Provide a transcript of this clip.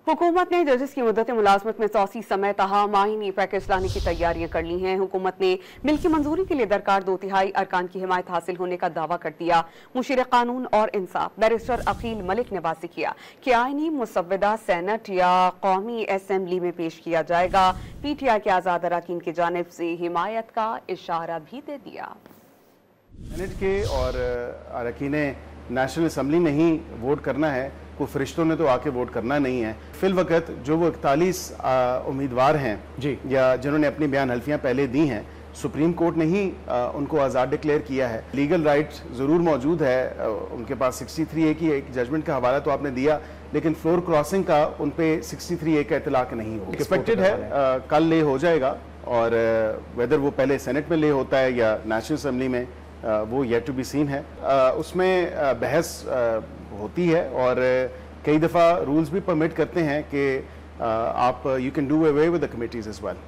हुकूमत ने जजेस की मुद्दत मुलाजमत में तोसी समय तहा माहिनी पैकेज लाने की तैयारियां कर ली हैं। हुकूमत ने बिल की मंजूरी के लिए दरकार 2/3 अरकान की हिमायत हासिल होने का दावा कर दिया। मुशीर कानून और इंसाफ बैरिस्टर अकील मलिक ने वाज़ेह किया कि आईनी मुसव्वदा सेनेट या कौमी असेंबली में पेश किया जाएगा। PTI के आज़ाद अरकान की जानिब से हिमायत का इशारा भी दे दिया। सेनेट के और अरकान नेशनल असम्बली में ही वोट करना है, कोई फरिश्तों ने तो आके वोट करना नहीं है। फिल वक्त जो वो 41 उम्मीदवार हैं जी या जिन्होंने अपनी बयान हल्फियाँ पहले दी हैं, सुप्रीम कोर्ट ने ही उनको आज़ाद डिक्लेयर किया है। लीगल राइट ज़रूर मौजूद है उनके पास। 63A की एक जजमेंट का हवाला तो आपने दिया, लेकिन फ्लोर क्रॉसिंग का उन पे 63A का इतलाक नहीं हो एक्सपेक्टेड है। कल ले हो जाएगा और वेदर वो पहले सेनेट में ले होता है या नेशनल असम्बली में, वो येट टू बी सीन है। उसमें बहस होती है और कई दफ़ा रूल्स भी परमिट करते हैं कि आप you can do away with the committees as well.